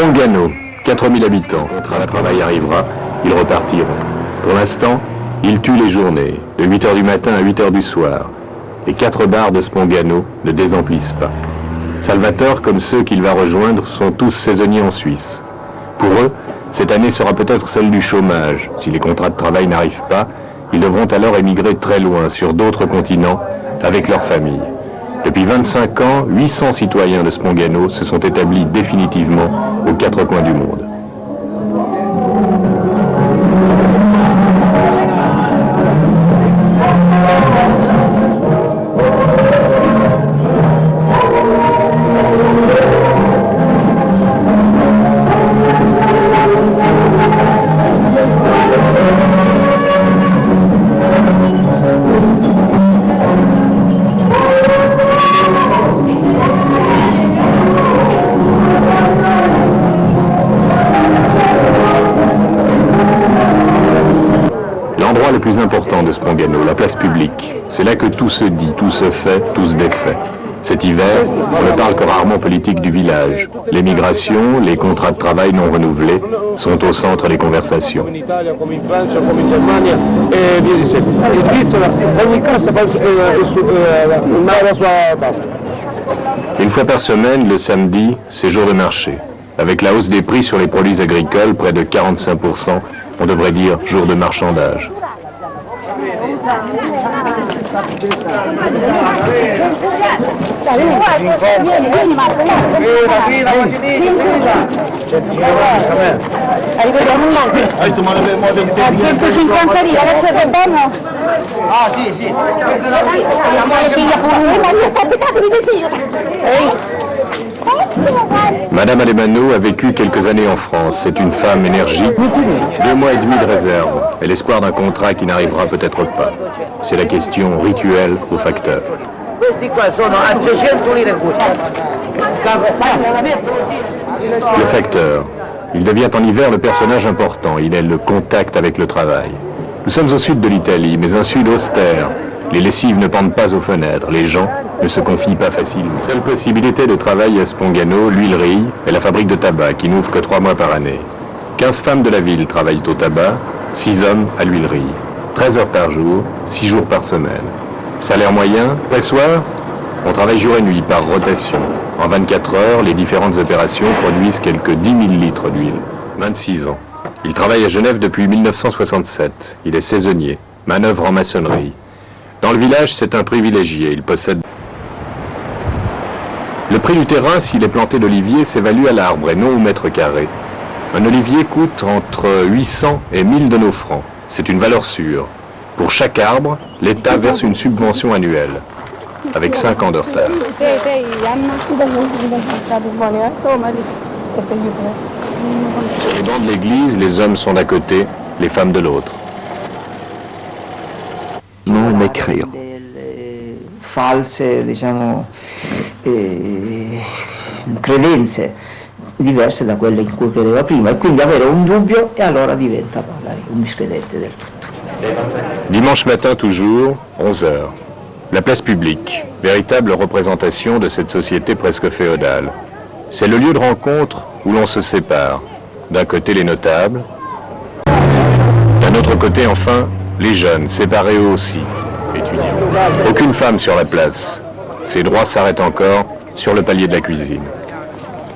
Spongano, 4000 habitants. Quand le travail arrivera, ils repartiront. Pour l'instant, ils tuent les journées, de 8h du matin à 8h du soir. Les 4 bars de Spongano ne désemplissent pas. Salvatore, comme ceux qu'il va rejoindre, sont tous saisonniers en Suisse. Pour eux, cette année sera peut-être celle du chômage. Si les contrats de travail n'arrivent pas, ils devront alors émigrer très loin, sur d'autres continents, avec leur famille. Depuis 25 ans, 800 citoyens de Spongano se sont établis définitivement aux 4 coins du monde. L'endroit le plus important de Spongano, la place publique. C'est là que tout se dit, tout se fait, tout se défait. Cet hiver, on ne parle que rarement politique du village. L'émigration, les contrats de travail non renouvelés sont au centre des conversations. Une fois par semaine, le samedi, c'est jour de marché. Avec la hausse des prix sur les produits agricoles, près de 45%, on devrait dire jour de marchandage. Madame Alemano a vécu quelques années en France. C'est une femme énergique, 2 mois et demi de réserve et l'espoir d'un contrat qui n'arrivera peut-être pas. C'est la question rituelle au facteur. Le facteur. Il devient en hiver le personnage important. Il est le contact avec le travail. Nous sommes au sud de l'Italie, mais un sud austère. Les lessives ne pendent pas aux fenêtres. Les gens ne se confient pas facilement. Seule possibilité de travail à Spongano, l'huilerie et la fabrique de tabac qui n'ouvre que 3 mois par année. 15 femmes de la ville travaillent au tabac, 6 hommes à l'huilerie. 13 heures par jour, 6 jours par semaine. Salaire moyen, pressoir, on travaille jour et nuit par rotation. En 24 heures, les différentes opérations produisent quelques 10 000 litres d'huile. 26 ans. Il travaille à Genève depuis 1967. Il est saisonnier, manœuvre en maçonnerie. Dans le village, c'est un privilégié. Il possède... Le prix du terrain, s'il est planté d'oliviers, s'évalue à l'arbre et non au mètre carré. Un olivier coûte entre 800 et 1000 de nos francs. C'est une valeur sûre. Pour chaque arbre, l'État verse une subvention annuelle, avec 5 ans de retard. Sur les bancs de l'église, les hommes sont d'un côté, les femmes de l'autre. Non écrire. False, diciamo, credenze diverse da quelle in cui credeva prima e quindi avere un dubbio e allora diventa magari un miscredente del tutto. Dimanche matin toujours, 11h. La place publique, véritable représentation de cette société presque féodale. C'est le lieu de rencontre où l'on se sépare. D'un côté les notables, d'un autre côté enfin les jeunes, séparés eux aussi, étudiants. Aucune femme sur la place. Ses droits s'arrêtent encore sur le palier de la cuisine.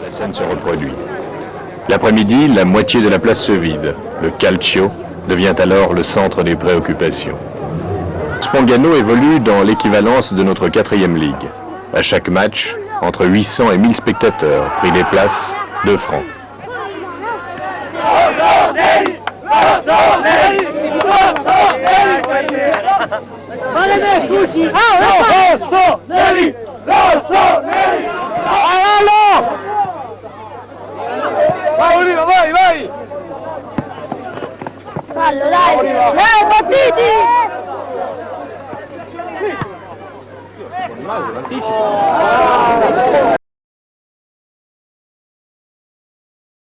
La scène se reproduit. L'après-midi, la moitié de la place se vide. Le calcio devient alors le centre des préoccupations. Spongano évolue dans l'équivalence de notre 4e ligue. À chaque match, entre 800 et 1000 spectateurs, prix des places, 2 francs. Fallo, dai! Partiti!